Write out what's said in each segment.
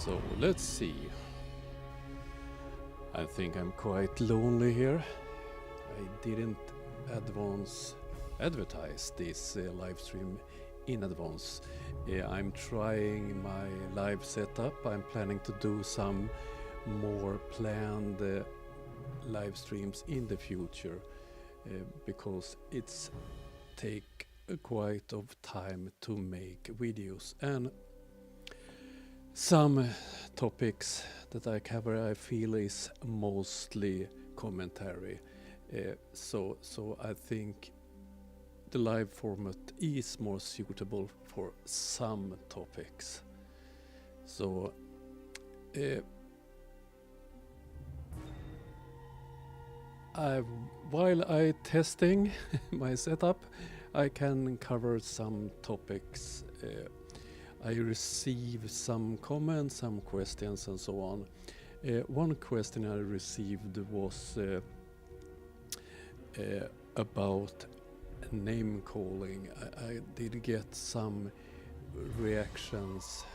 So let's see. I think I'm quite lonely here. I didn't advertise this live stream in advance. I'm trying my live setup. I'm planning to do some more planned live streams in the future because it's take quite of time to make videos, and some topics that I cover I feel is mostly commentary. So I think the live format is more suitable for some topics. So while I testing my setup, I can cover some topics. I receive some comments, some questions, and so on. One question I received was about name calling. I did get some reactions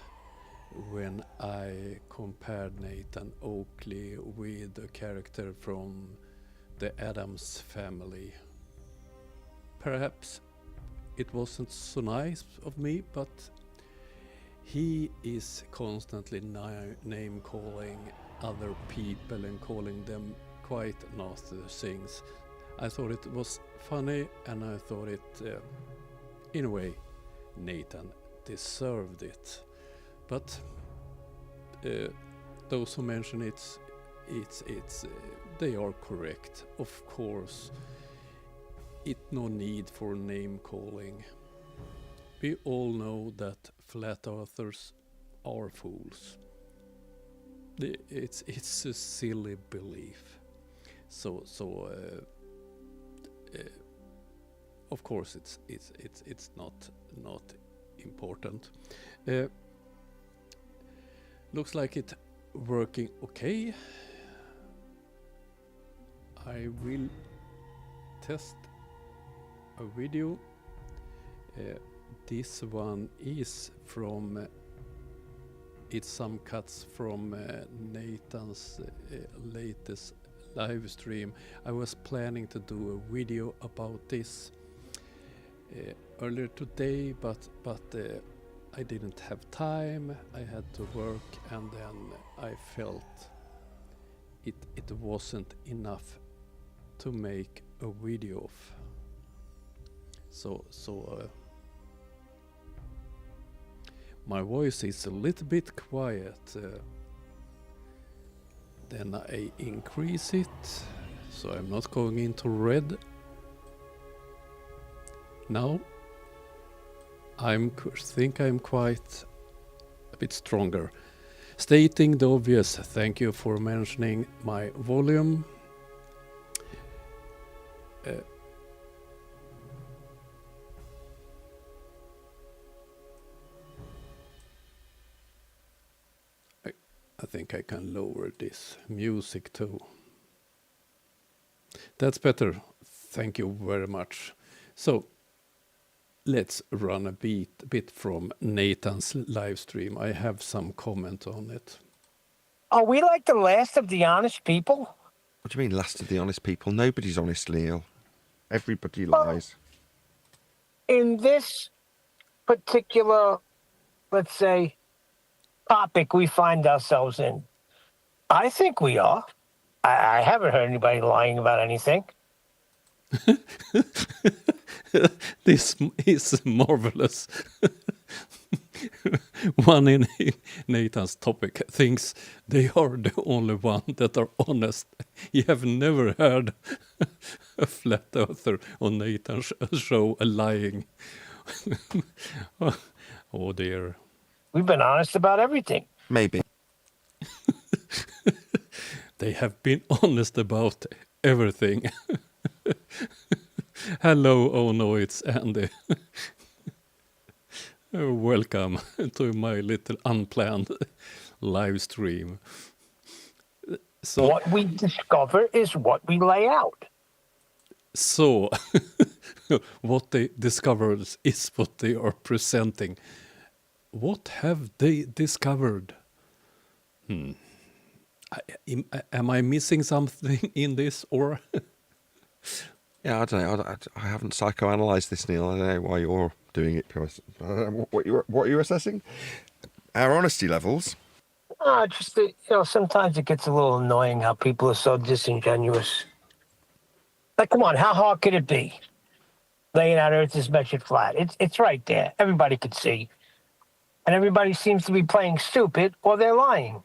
when I compared Nathan Oakley with a character from the Addams Family. Perhaps it wasn't so nice of me, but he is constantly name calling other people and calling them quite nasty things. I thought it was funny, and I thought it, in a way, Nathan deserved it. But those who mention it's they are correct. Of course, it no need for name calling. We all know that flat earthers are fools. It's a silly belief. So of course it's not important. Looks like it working okay. I will test a video. This one is from it's some cuts from Nathan's latest live stream. I was planning to do a video about this earlier today, but I didn't have time. I had to work, and then I felt it wasn't enough to make a video of. So my voice is a little bit quiet. Then I increase it, so I'm not going into red. Now I think I'm quite a bit stronger. Stating the obvious, thank you for mentioning my volume. I think I can lower this music too. That's better. Thank you very much. So let's run a bit from Nathan's live stream. I have some comment on it. Are we like the last of the honest people? What do you mean, last of the honest people? Nobody's honest, Neil. Everybody lies. In this particular, let's say, topic we find ourselves in, I think we are. I haven't heard anybody lying about anything. This is marvelous. One in Nathan's topic thinks they are the only one that are honest. You have never heard a flat earther on Nathan's show lying. Oh dear. We've been honest about everything. Maybe. They have been honest about everything. Hello, oh no, it's Andy. Welcome to my little unplanned live stream. So, What we discover is what we lay out. So, what they discovered is what they are presenting. What have they discovered? Am I missing something in this, or? Yeah, I don't know. I haven't psychoanalyzed this, Neil. I don't know why you're doing it. Because I don't know what you're assessing. Our honesty levels. Just that, sometimes it gets a little annoying how people are so disingenuous. Like, come on, how hard could it be? Laying out Earth is measured flat. It's right there. Everybody could see. And everybody seems to be playing stupid or they're lying.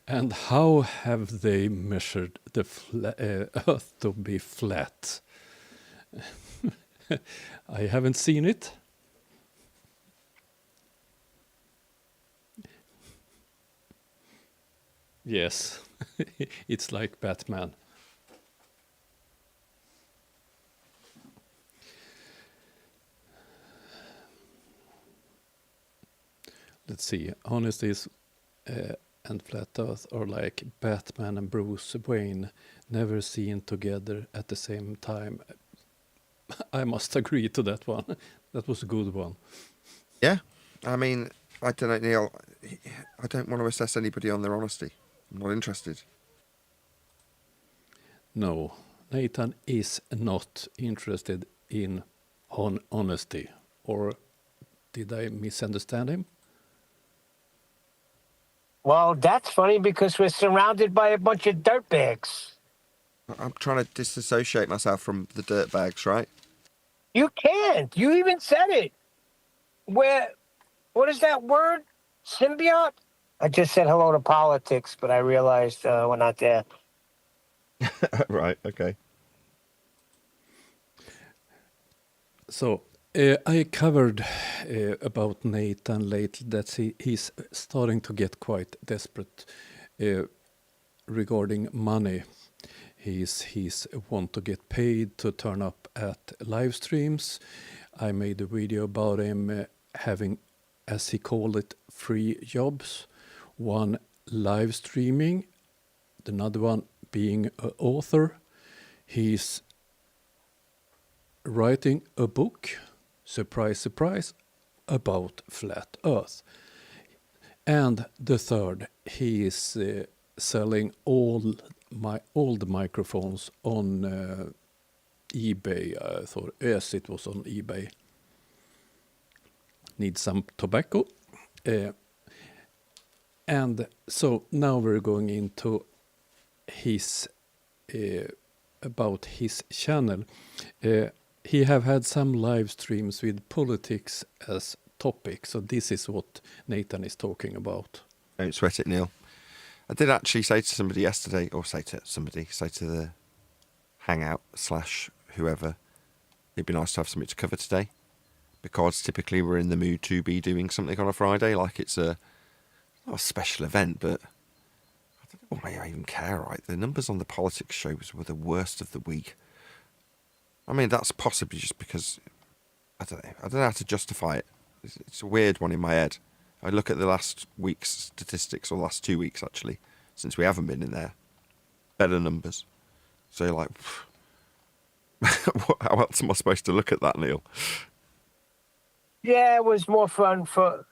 And how have they measured the Earth to be flat? I haven't seen it. Yes, it's like Batman. Let's see. Honesty is and Flat Earth are like Batman and Bruce Wayne, never seen together at the same time. I must agree to that one. That was a good one. Yeah, I mean, I don't know, Neil. I don't want to assess anybody on their honesty. I'm not interested. No, Nathan is not interested in honesty. Or did I misunderstand him? Well, that's funny because we're surrounded by a bunch of dirtbags. I'm trying to disassociate myself from the dirtbags, right? You can't. You even said it. What is that word? Symbiote? I just said hello to politics, but I realized we're not there. Right, okay. So I covered about Nathan lately that he's starting to get quite desperate regarding money. He's want to get paid to turn up at live streams. I made a video about him having, as he called it, 3 jobs. One live streaming, another one being an author. He's writing a book, surprise, surprise, about flat Earth. And the third, he is selling all the microphones on eBay. I thought, yes, it was on eBay. Need some tobacco. And so now we're going into his about his channel. He have had some live streams with politics as topic, so this is what Nathan is talking about. Don't sweat it, Neil. I did actually say to somebody yesterday, or say to the Hangout / whoever, it'd be nice to have something to cover today, because typically we're in the mood to be doing something on a Friday, like it's not a special event, but I don't know why I even care, right? The numbers on the politics shows were the worst of the week. I mean, that's possibly just because, I don't know how to justify it. It's a weird one in my head. I look at the last week's statistics, or last 2 weeks actually, since we haven't been in there. Better numbers. So you're like, how else am I supposed to look at that, Neil? Yeah, it was more fun for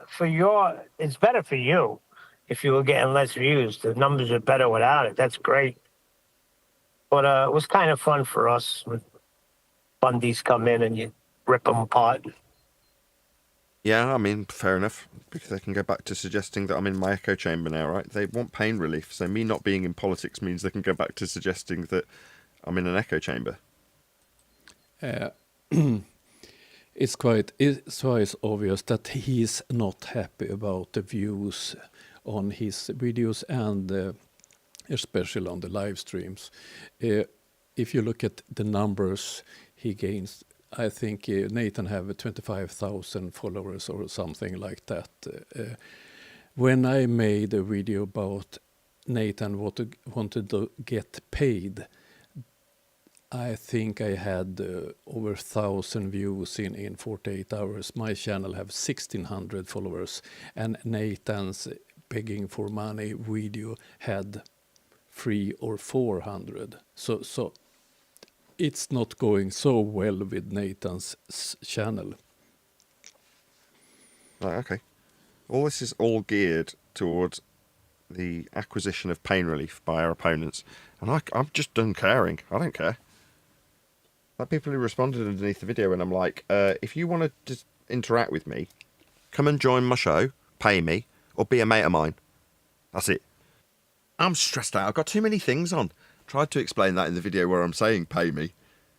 it's better for you if you were getting less views. The numbers are better without it. That's great. But it was kind of fun for us when Bundy's come in and you rip them apart. Yeah, I mean, fair enough, because they can go back to suggesting that I'm in my echo chamber now, right? They want pain relief, so me not being in politics means they can go back to suggesting that I'm in an echo chamber. It's obvious that he's not happy about the views on his videos and especially on the live streams. If you look at the numbers he gains, I think Nathan have 25,000 followers or something like that. When I made a video about Nathan wanted to get paid, I think I had over 1,000 views in 48 hours. My channel have 1,600 followers, and Nathan's begging for money video had 300 or 400. So it's not going so well with Nathan's channel. Right, okay. All this is all geared towards the acquisition of pain relief by our opponents. And I'm just done caring. I don't care. Like people who responded underneath the video and I'm like, if you want to just interact with me, come and join my show, pay me, or be a mate of mine. That's it. I'm stressed out. I've got too many things on. Tried to explain that in the video where I'm saying pay me.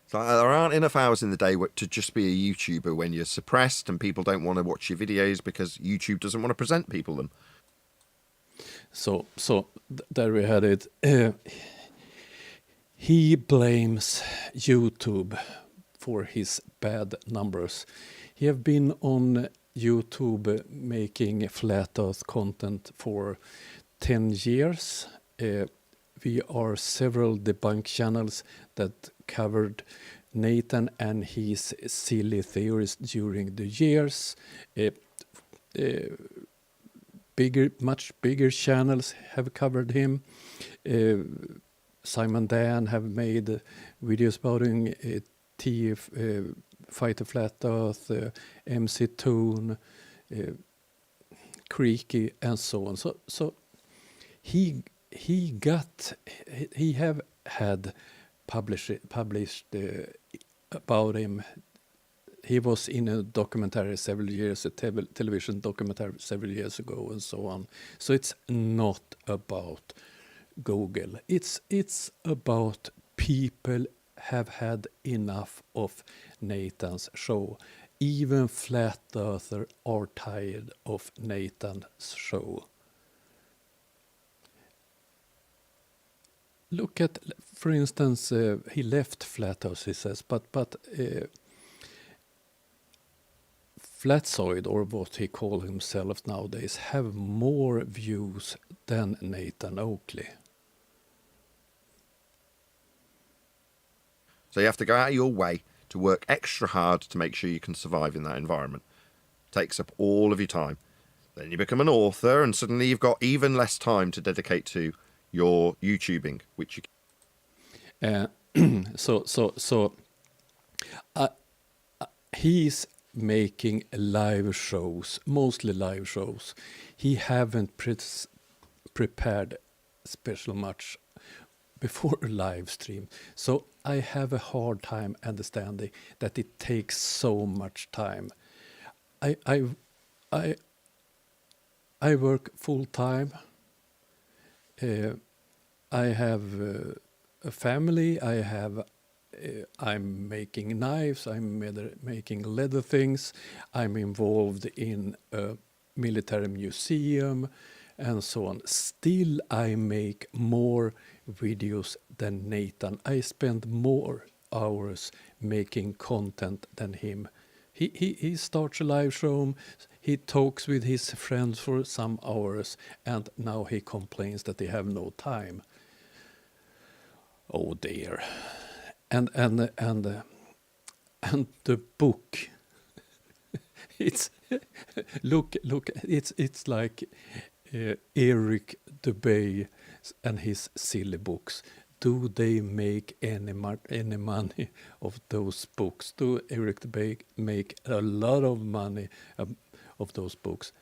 So there aren't enough hours in the day to just be a YouTuber when you're suppressed and people don't want to watch your videos because YouTube doesn't want to present people them. So there we had it. He blames YouTube for his bad numbers. He have been on YouTube making flat earth content for 10 years. We are several debunk channels that covered Nathan and his silly theories during the years. Much bigger channels have covered him. Simon Dan have made videos about him. TF Fighter Flat Earth, MC Toon, Creaky, and so on. So he have had published about him. He was in a documentary several years, a television documentary several years ago, and so on. So it's not about Google. It's about people have had enough of Nathan's show. Even flat earthers are tired of Nathan's show. Look at, for instance, he left Flat Earth, he says, but Flatzoid, or what he calls himself nowadays, have more views than Nathan Oakley. So you have to go out of your way to work extra hard to make sure you can survive in that environment. Takes up all of your time. Then you become an author and suddenly you've got even less time to dedicate to your YouTubing, which you he's making live shows, mostly live shows. He haven't prepared special much before a live stream. So I have a hard time understanding that it takes so much time. I work full time. I have a family. I'm making knives. I'm making leather things. I'm involved in a military museum, and so on. Still, I make more videos than Nathan. I spend more hours making content than him. He starts a live show. He talks with his friends for some hours, and now he complains that they have no time. Oh dear. And the book. It's look. It's like Eric Dubay and his silly books. Do they make any money of those books? Do Eric Dubay make a lot of money of those books?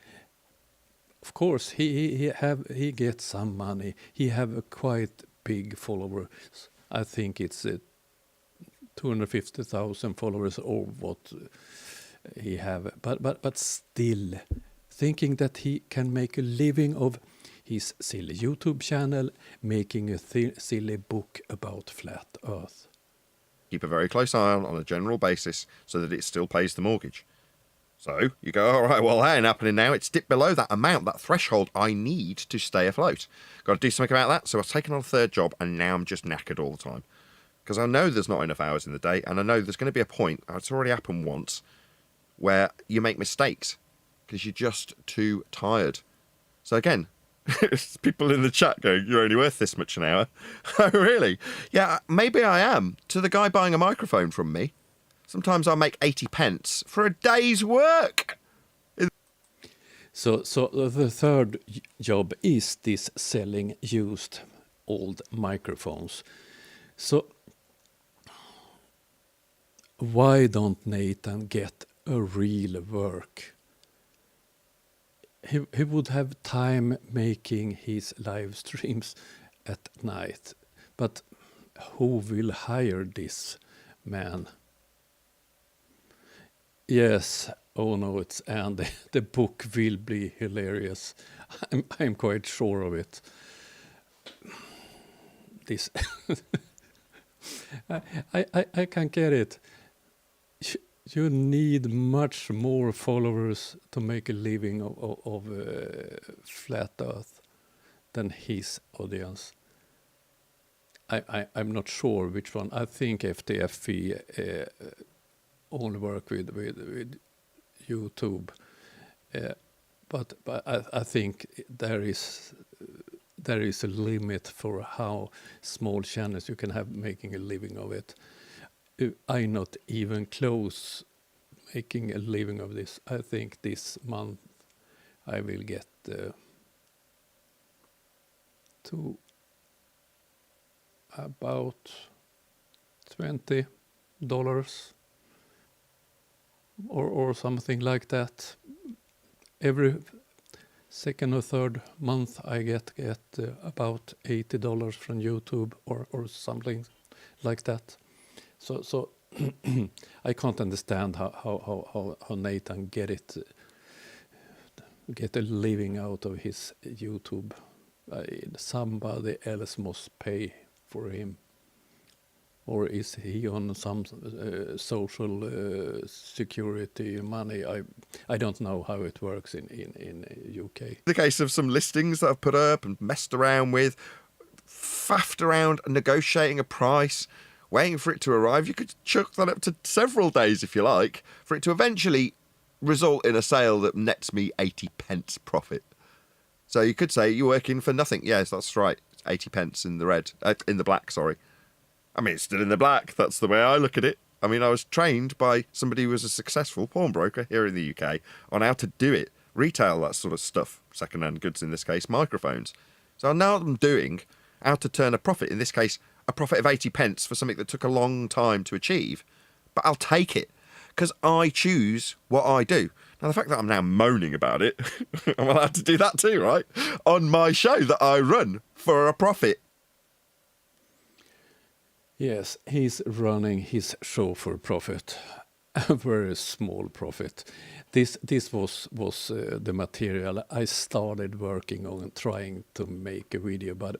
Of course, he gets some money. He have a quite big followers. I think it's 250,000 followers or what he have. But still, thinking that he can make a living of his silly YouTube channel, making a silly book about flat Earth. keep a very close eye on a general basis so that it still pays the mortgage. So you go, all right, well, that ain't happening now. It's dipped below that amount, that threshold I need to stay afloat. Got to do something about that. So I've taken on a third job and now I'm just knackered all the time. Because I know there's not enough hours in the day, and I know there's going to be a point, it's already happened once, where you make mistakes because you're just too tired. So again, people in the chat going, you're only worth this much an hour. Oh, really? Yeah, maybe I am. To the guy buying a microphone from me, sometimes I make 80 pence for a day's work. So the third job is this selling used old microphones. So why don't Nathan get a real work? he would have time making his live streams at night. But who will hire this man? Yes, oh no, it's Andy. The book will be hilarious. I'm quite sure of it. This I can't get it. You need much more followers to make a living of flat Earth than his audience. I'm not sure which one. I think FTFE only work with YouTube, but I think there is a limit for how small channels you can have making a living of it. I'm not even close making a living of this. I think this month I will get to about $20 or something like that. Every second or third month I get about $80 from YouTube or something like that. So I can't understand how Nathan get a living out of his YouTube. Somebody else must pay for him. Or is he on some social security money? I don't know how it works in UK. The case of some listings that I've put up and messed around with, faffed around negotiating a price, waiting for it to arrive. You could chuck that up to several days if you like, for it to eventually result in a sale that nets me 80 pence profit. So you could say you're working for nothing. Yes, that's right. It's 80 pence in the black, sorry. I mean, it's still in the black. That's the way I look at it. I mean, I was trained by somebody who was a successful pawnbroker here in the UK on how to do it, retail that sort of stuff, second-hand goods in this case, microphones. So I know what I'm doing, how to turn a profit, in this case, a profit of 80 pence for something that took a long time to achieve. But I'll take it, because I choose what I do. Now, the fact that I'm now moaning about it, I'm allowed to do that too, right? On my show that I run for a profit. Yes, he's running his show for profit, a very small profit. This was the material I started working on, trying to make a video, but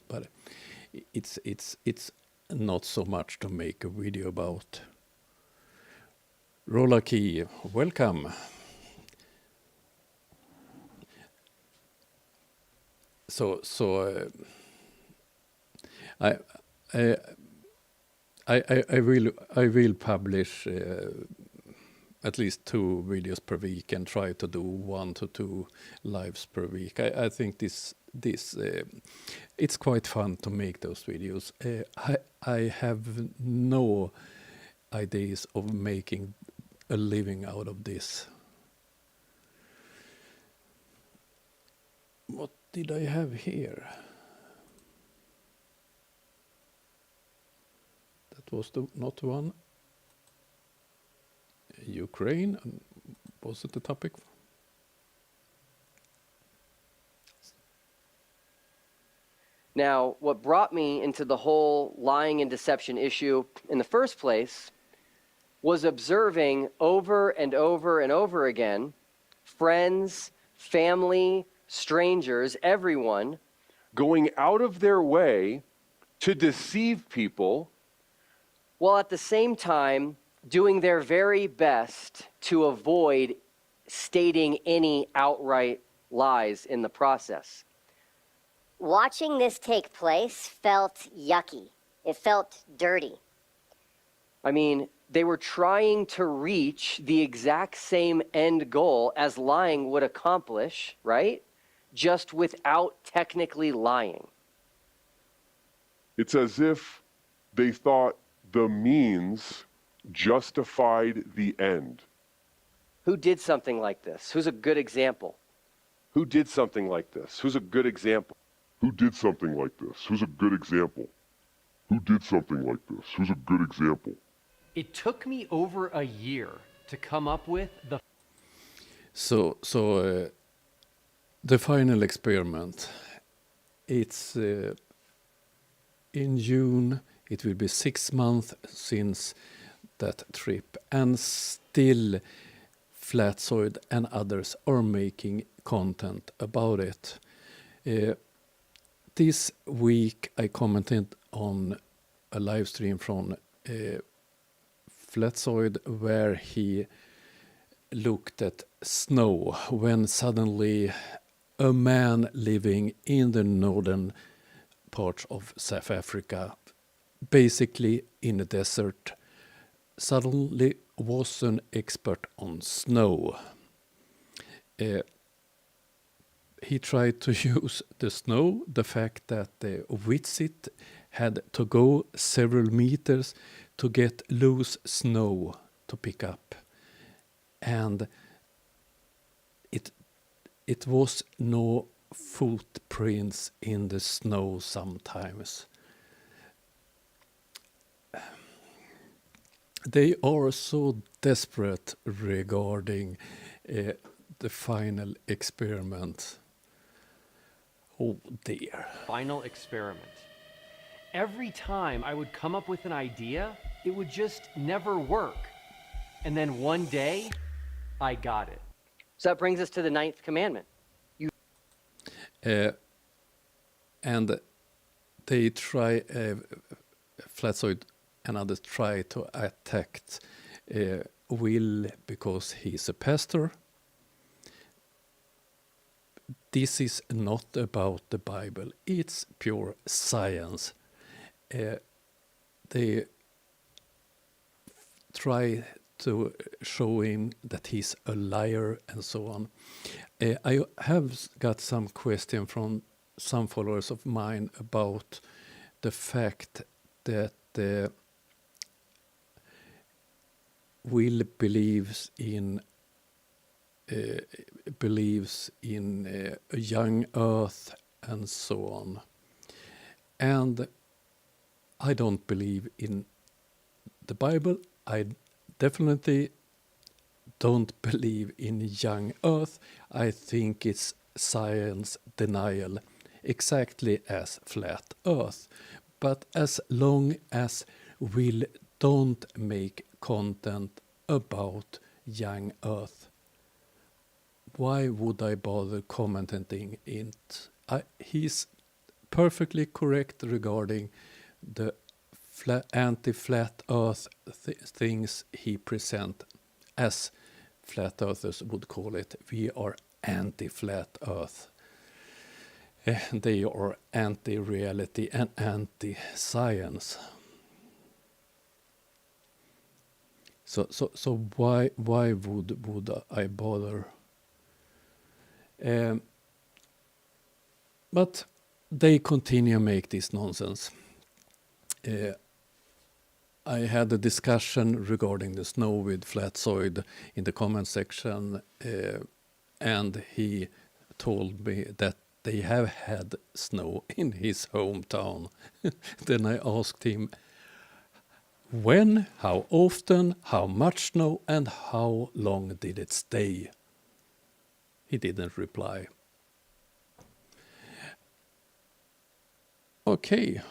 it's not so much to make a video about. Rolla Key, welcome. So I will publish at least 2 videos per week and try to do 1 to 2 lives per week. I think this it's quite fun to make those videos. I have no ideas of making a living out of this. What did I have here? That was not one. Ukraine, was it the topic? Now, what brought me into the whole lying and deception issue in the first place was observing over and over and over again friends, family, strangers, everyone going out of their way to deceive people, while at the same time doing their very best to avoid stating any outright lies in the process. Watching this take place felt yucky. It felt dirty. I mean, they were trying to reach the exact same end goal as lying would accomplish, right? Just without technically lying. it's as if they thought the means justified the end. Who did something like this? Who's a good example? Who did something like this? Who's a good example? Who did something like this? Who's a good example? Who did something like this? Who's a good example? It took me over a year to come up with the the final experiment. It's in June. It will be 6 months since that trip, and still Flatsoid and others are making content about it. This week I commented on a live stream from Flatsoid where he looked at snow when suddenly a man living in the northern parts of South Africa, basically in the desert, suddenly was an expert on snow. He tried to use the snow, the fact that the Witsit had to go several meters to get loose snow to pick up. And it was no footprints in the snow sometimes. They are so desperate regarding the final experiment. Oh dear. Final experiment. Every time I would come up with an idea, it would just never work. And then one day, I got it. So that brings us to the 9th commandment. And they try, Flatsoid and others try to attack Will because he's a pastor. This is not about the Bible. It's pure science. They try to show him that he's a liar and so on. I have got some question from some followers of mine about the fact that Will believes in a young earth and so on. And I don't believe in the Bible. I definitely don't believe in young earth. I think it's science denial, exactly as flat earth. But as long as Will don't make content about young earth, why would I bother commenting it? He's perfectly correct regarding the anti-flat earth things he present, as flat earthers would call it. We are anti-flat earth. They are anti-reality and anti-science. So why would I bother? But they continue to make this nonsense. I had a discussion regarding the snow with Flatsoid in the comment section, and he told me that they have had snow in his hometown. Then I asked him when, how often, how much snow, and how long did it stay? He didn't reply. Okay.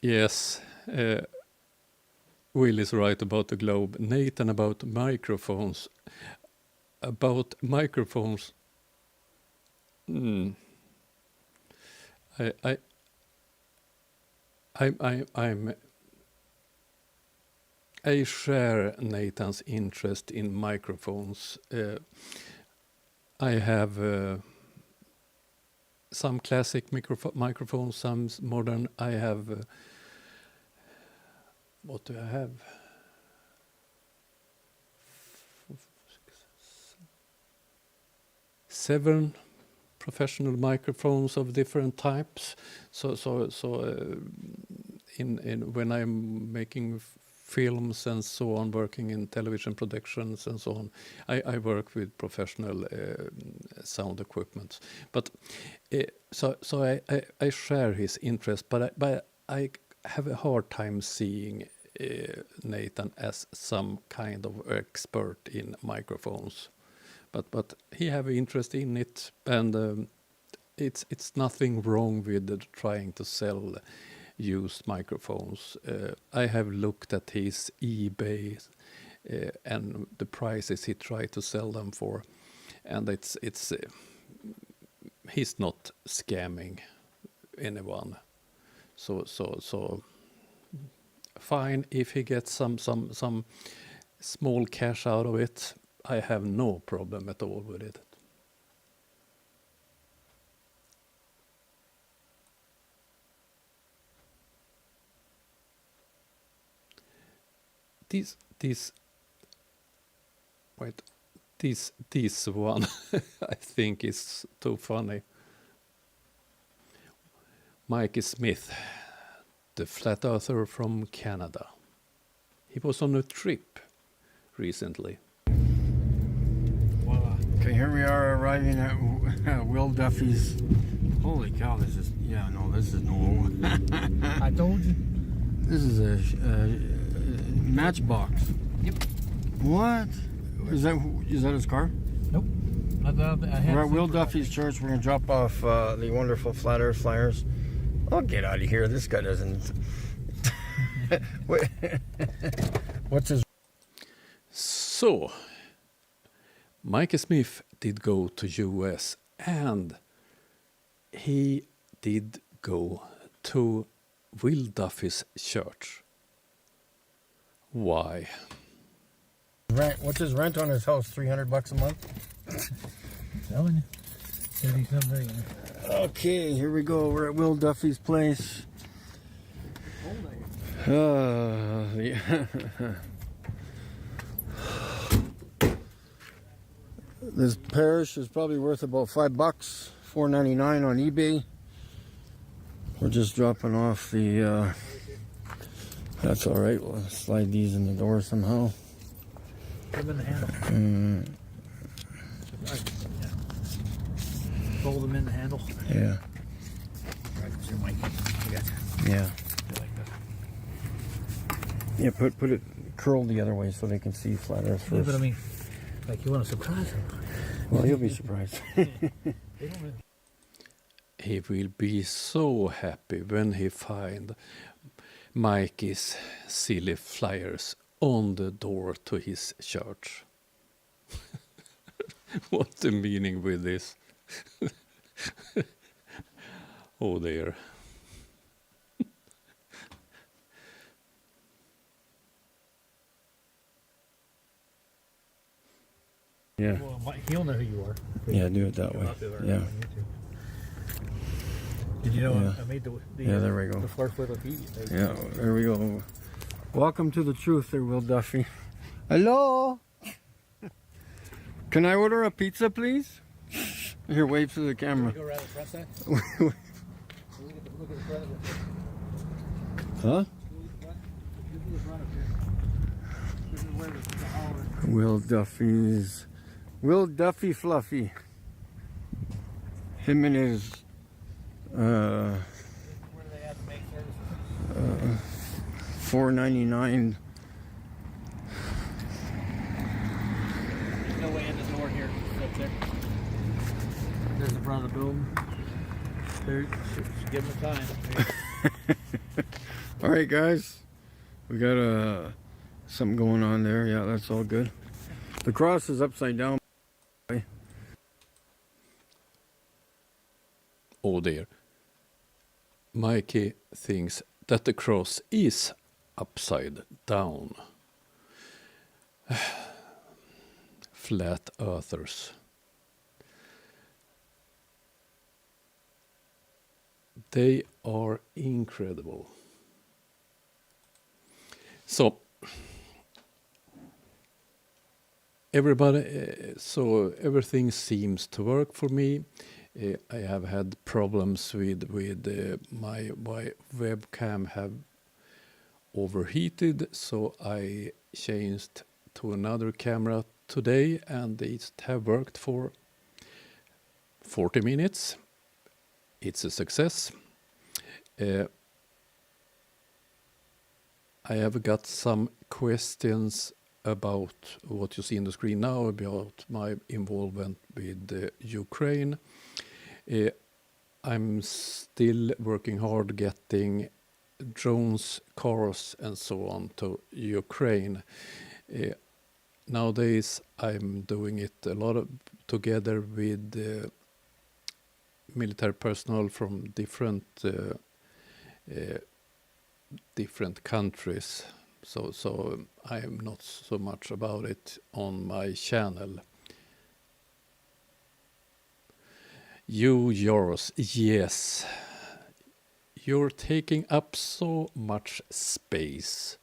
Yes, Will is right about the globe. Nathan about microphones. About microphones. I share Nathan's interest in microphones. I have some classic microphones, some modern. I have what do I have? 7 professional microphones of different types. So in when I'm making films and so on, working in television productions and so on. I work with professional sound equipment, but so I share his interest, but I have a hard time seeing Nathan as some kind of expert in microphones, but he have interest in it, and it's nothing wrong with trying to sell used microphones. I have looked at his eBay and the prices he tried to sell them for, and it's he's not scamming anyone. So fine if he gets some small cash out of it. I have no problem at all with it. This one I think is too funny. Mikey Smith, the flat earther from Canada. He was on a trip recently. Voila. Okay, here we are arriving at Will Duffy's. Holy cow, this is no. I told you. This is a matchbox. Yep. What? Is that his car? Nope. We're at Will Duffy's church. We're going to drop off the wonderful Flat Earth Flyers. Oh, get out of here. This guy doesn't... What's his... So, Mikey Smith did go to US, and he did go to Will Duffy's church. Why? Rent? What's his rent on his house? $300 a month? Telling you. 30-some million. Okay, here we go. We're at Will Duffy's place. Yeah. This parish is probably worth about $5, $4.99 on eBay. We're just dropping off the. That's all right. We'll slide these in the door somehow. Put them in the handle. Fold them in the handle. Yeah. Right, so Mike, you got Yeah. like this. Yeah. Put it curled the other way so they can see Flat Earth first. Yeah, but I mean, like you want to surprise them. Well, you'll be surprised. They don't really. He will be so happy when he find Mikey's silly flyers on the door to his church. What's the meaning with this? Oh dear. Yeah. Well, he'll know who you are. Yeah, do it that way. Yeah. Did you know Yeah. I made the Yeah, there we go. the flirt for the feet? Yeah, there we go. Welcome to the truth there, Will Duffy. Hello? Can I order a pizza, please? Here, wave to the camera. Go around the front side. Look at the front of it. Huh? Look at the front of it. This is where the holler. Will Duffy Fluffy. Him and his Where do they have to make services? $4.99. There's no way in the door here. It's up there. There's the front of the building. There, should give them time. All right, guys. We got something going on there. Yeah, that's all good. The cross is upside down. Oh dear. Mikey thinks that the cross is upside down. Flat earthers. They are incredible. So everything seems to work for me. I have had problems with my webcam have overheated, so I changed to another camera today, and it have worked for 40 minutes. It's a success. I have got some questions about what you see on the screen now, about my involvement with Ukraine. I'm still working hard getting drones, cars, and so on to Ukraine. Nowadays, I'm doing it a lot together with military personnel from different countries. So I am not so much about it on my channel. Yours, yes. You're taking up so much space.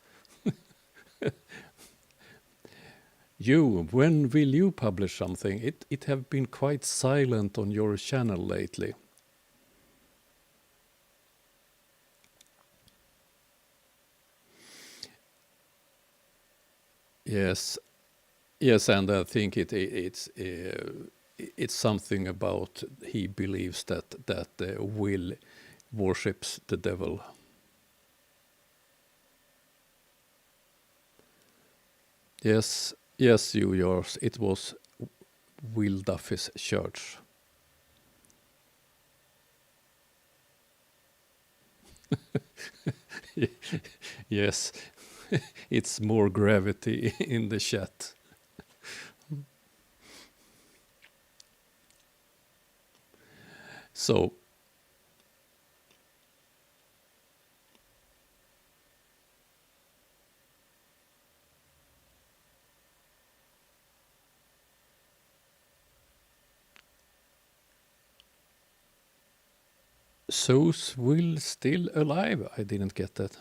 When will you publish something? It have been quite silent on your channel lately. Yes, and I think it's something about he believes that Will worships the devil. Yes, yours. It was Will Duffy's church. Yes, it's more gravity in the chat. So, So's Will still alive? I didn't get that.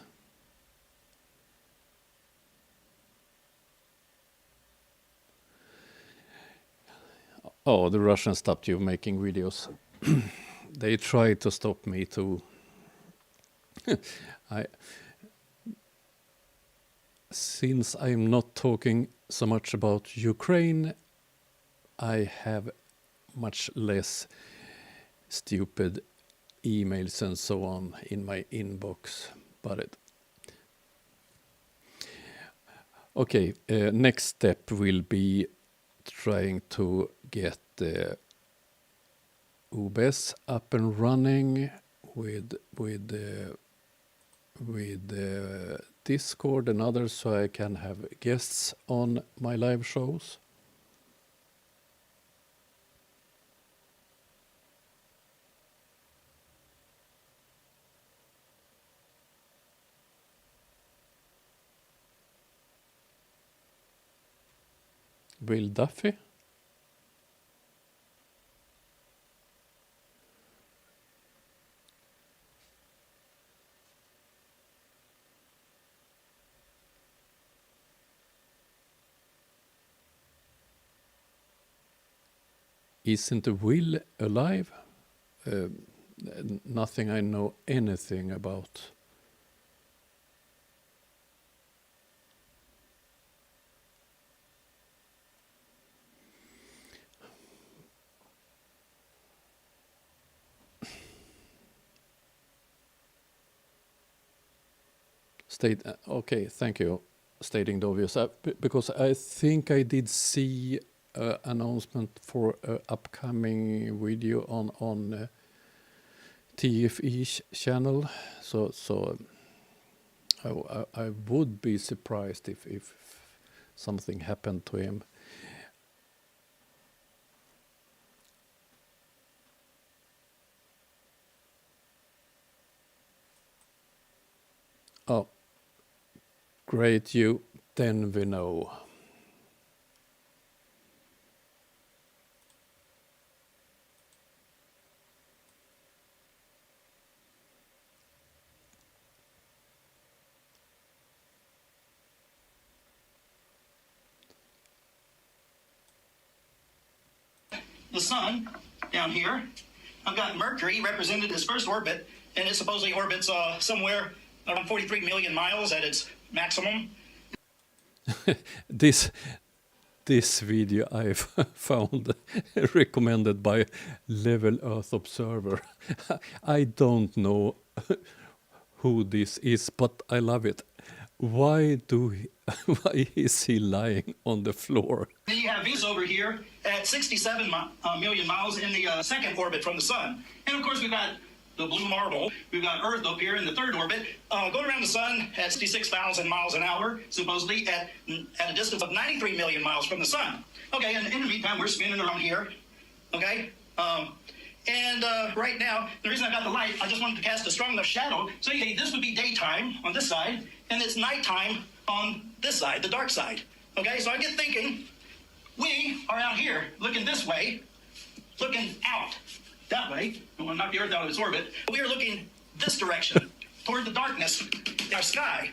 Oh, the Russians stopped you making videos. They tried to stop me too. Since I'm not talking so much about Ukraine, I have much less stupid emails and so on in my inbox. Okay, next step will be trying to get OBS up and running with Discord and others, so I can have guests on my live shows. Will Duffy? Isn't Will alive? Nothing I know anything about. Okay, thank you. Stating the obvious, because I think I did see announcement for an upcoming video on TFE's channel. So I would be surprised if something happened to him. Oh, great, you. Then we know. The sun down here, I've got Mercury represented as first orbit, and it supposedly orbits somewhere around 43 million miles at its maximum. This video I found recommended by Level Earth Observer. I don't know who this is, but I love it. Why is he lying on the floor? Then you have Venus over here at 67 million miles in the second orbit from the sun. And of course, we've got the blue marble. We've got Earth up here in the third orbit, going around the sun at 66,000 miles an hour, supposedly at a distance of 93 million miles from the sun. Okay, and in the meantime, we're spinning around here. Okay, right now, the reason I got the light, I just wanted to cast a strong enough shadow. So this would be daytime on this side, and it's nighttime on this side, the dark side. Okay, so I get thinking, we are out here looking this way, looking out that way. I want to knock the Earth out of its orbit. We are looking this direction, toward the darkness in our sky.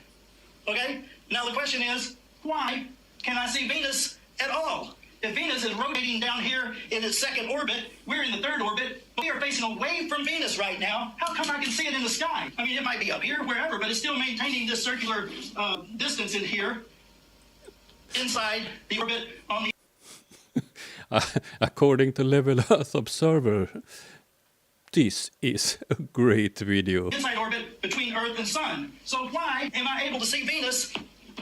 Okay, now the question is, why can I see Venus at all? If Venus is rotating down here in its second orbit, we're in the third orbit, but we are facing away from Venus right now. How come I can see it in the sky? I mean, it might be up here, wherever, but it's still maintaining this circular distance in here, inside the orbit on the... According to Level Earth Observer, this is a great video. Inside orbit between Earth and Sun. So why am I able to see Venus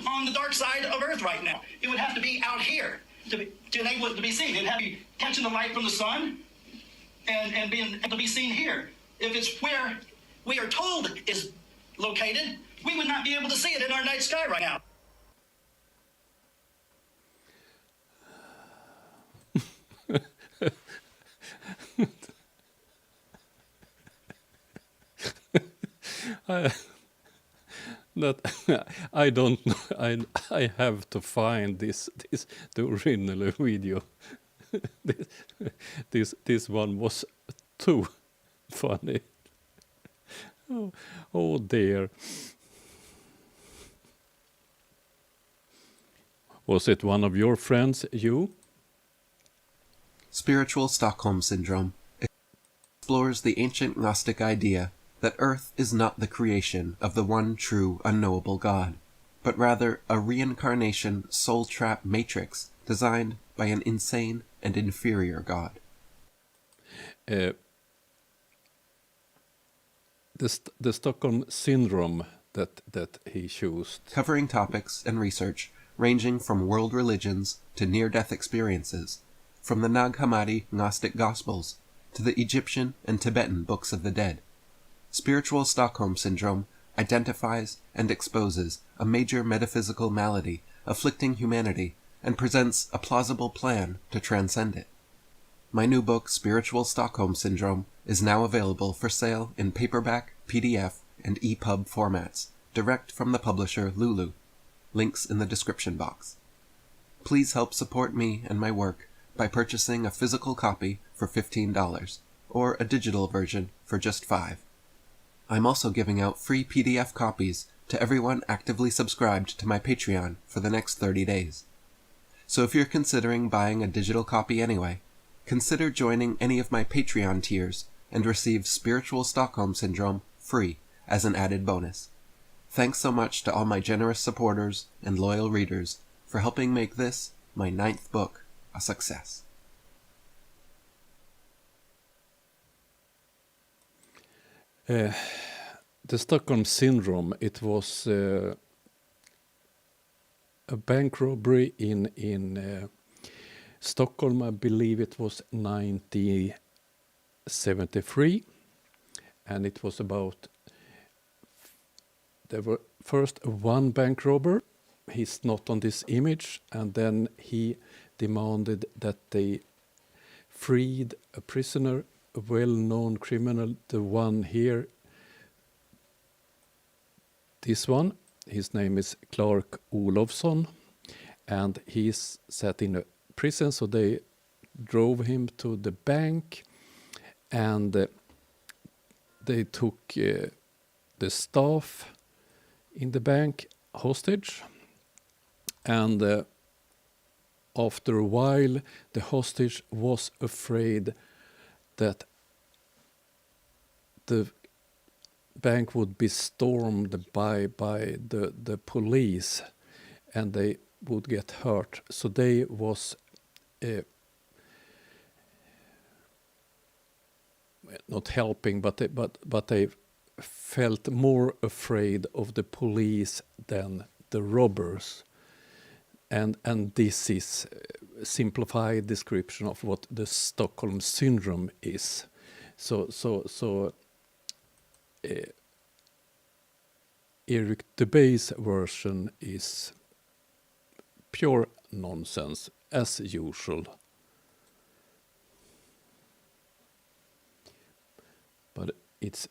on the dark side of Earth right now? It would have to be out here to enable it to be seen. It'd have to be catching the light from the sun and being able to be seen here. If it's where we are told is located, we would not be able to see it in our night sky right now. I don't know. I have to find the original video. this one was too funny. Oh dear. Was it one of your friends, you? Spiritual Stockholm Syndrome explores the ancient Gnostic idea that Earth is not the creation of the one true unknowable God, but rather a reincarnation soul trap matrix designed by an insane and inferior God. The Stockholm Syndrome that he chose. Covering topics and research ranging from world religions to near-death experiences, from the Nag Hammadi Gnostic Gospels to the Egyptian and Tibetan Books of the Dead. Spiritual Stockholm Syndrome identifies and exposes a major metaphysical malady afflicting humanity and presents a plausible plan to transcend it. My new book, Spiritual Stockholm Syndrome, is now available for sale in paperback, PDF, and EPUB formats, direct from the publisher Lulu. Links in the description box. Please help support me and my work by purchasing a physical copy for $15, or a digital version for just $5. I'm also giving out free PDF copies to everyone actively subscribed to my Patreon for the next 30 days. So if you're considering buying a digital copy anyway, consider joining any of my Patreon tiers and receive Spiritual Stockholm Syndrome free as an added bonus. Thanks so much to all my generous supporters and loyal readers for helping make this, my 9th book, a success. The Stockholm Syndrome, it was a bank robbery in Stockholm. I believe it was 1973, and it was about, there were first one bank robber, he's not on this image, and then he demanded that they freed a prisoner, a well-known criminal, the one here, this one. His name is Clark Olofsson, and he's sat in a prison, so they drove him to the bank, and they took the staff in the bank hostage, and after a while the hostage was afraid that bank would be stormed by the police, and they would get hurt. So they was not helping, but they felt more afraid of the police than the robbers. And this is a simplified description of what the Stockholm syndrome is. So Eric Debey's version is pure nonsense, as usual. But it's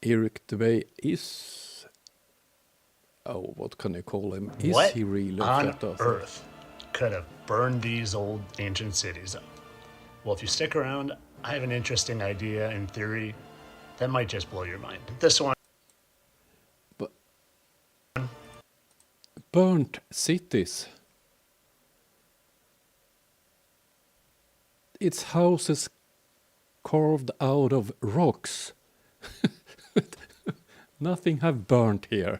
Eric Debey is, what can you call him? Is What he really a on flat earther? earth could have burned these old ancient cities up? Well, if you stick around, I have an interesting idea and theory that might just blow your mind. This one. But burnt cities. It's houses carved out of rocks. Nothing have burnt here.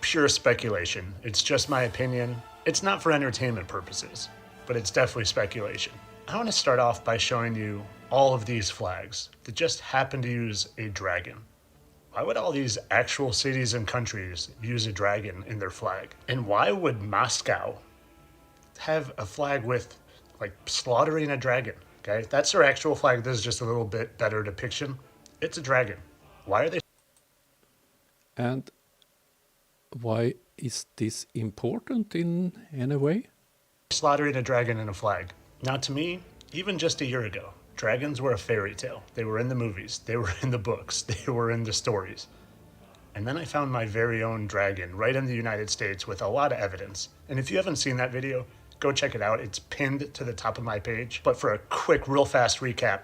Pure speculation. It's just my opinion. It's not for entertainment purposes, but it's definitely speculation. I want to start off by showing you all of these flags that just happen to use a dragon. Why would all these actual cities and countries use a dragon in their flag? And why would Moscow have a flag with, like, slaughtering a dragon? Okay, that's their actual flag. This is just a little bit better depiction. It's a dragon. Why are they? And why is this important in any way? Slaughtering a dragon in a flag. Now, to me, even just a year ago, dragons were a fairy tale. They were in the movies, they were in the books, they were in the stories. And then I found my very own dragon right in the United States with a lot of evidence. And if you haven't seen that video, go check it out. It's pinned to the top of my page. But for a quick, real fast recap,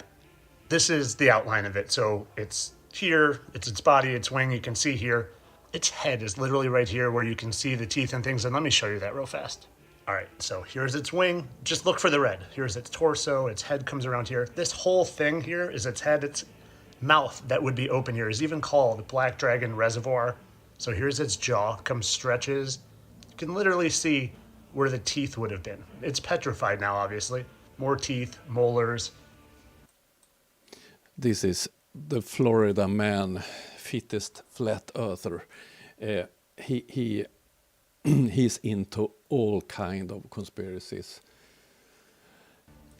this is the outline of it. So it's here, it's its body, its wing, you can see here. Its head is literally right here where you can see the teeth and things. And let me show you that real fast. All right, so here's its wing. Just look for the red. Here's its torso. Its head comes around here. This whole thing here is its head. Its mouth that would be open here is even called Black Dragon Reservoir. So here's its jaw, comes stretches. You can literally see where the teeth would have been. It's petrified now, obviously. More teeth, molars. This is the Florida man, fittest flat earther. He's into all kind of conspiracies.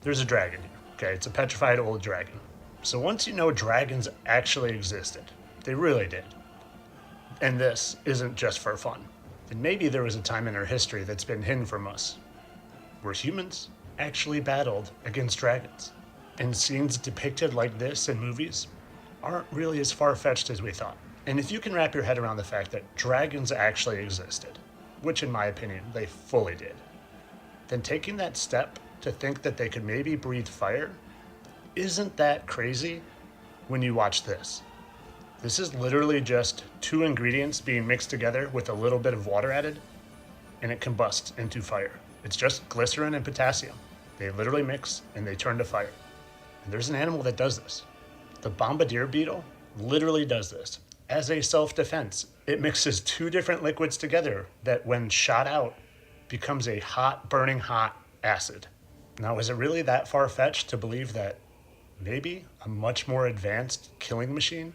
There's a dragon here, okay? It's a petrified old dragon. So once you know dragons actually existed, they really did, and this isn't just for fun, then maybe there was a time in our history that's been hidden from us, where humans actually battled against dragons. And scenes depicted like this in movies aren't really as far-fetched as we thought. And if you can wrap your head around the fact that dragons actually existed, which in my opinion, they fully did, then taking that step to think that they could maybe breathe fire isn't that crazy when you watch this. This is literally just two ingredients being mixed together with a little bit of water added, and it combusts into fire. It's just glycerin and potassium. They literally mix and they turn to fire. And there's an animal that does this. The bombardier beetle literally does this. As a self-defense, it mixes two different liquids together that when shot out becomes a hot, burning hot acid. Now, is it really that far-fetched to believe that maybe a much more advanced killing machine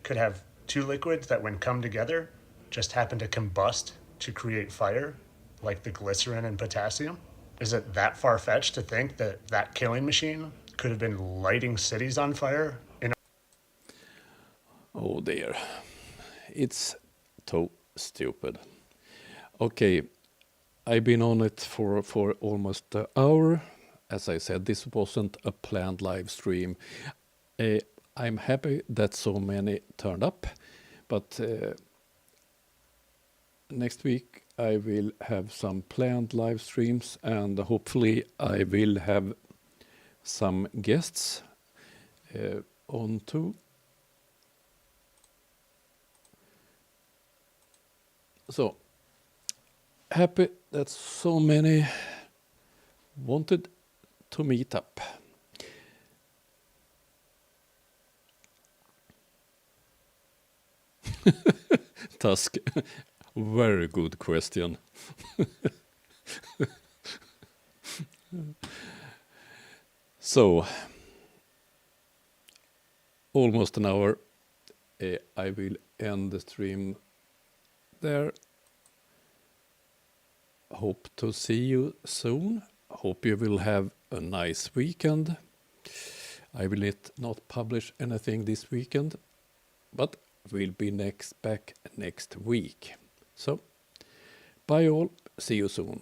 could have two liquids that when come together just happen to combust to create fire, like the glycerin and potassium? Is it that far-fetched to think that that killing machine could have been lighting cities on fire? Oh dear, it's so stupid. Okay, I've been on it for almost an hour. As I said, this wasn't a planned live stream. I'm happy that so many turned up, but next week I will have some planned live streams, and hopefully I will have some guests on too. So happy that so many wanted to meet up. Tusk, very good question. So, almost an hour. I will end the stream there. Hope to see you soon. Hope you will have a nice weekend. I will not publish anything this weekend, but we'll be back next week. So, bye all. See you soon.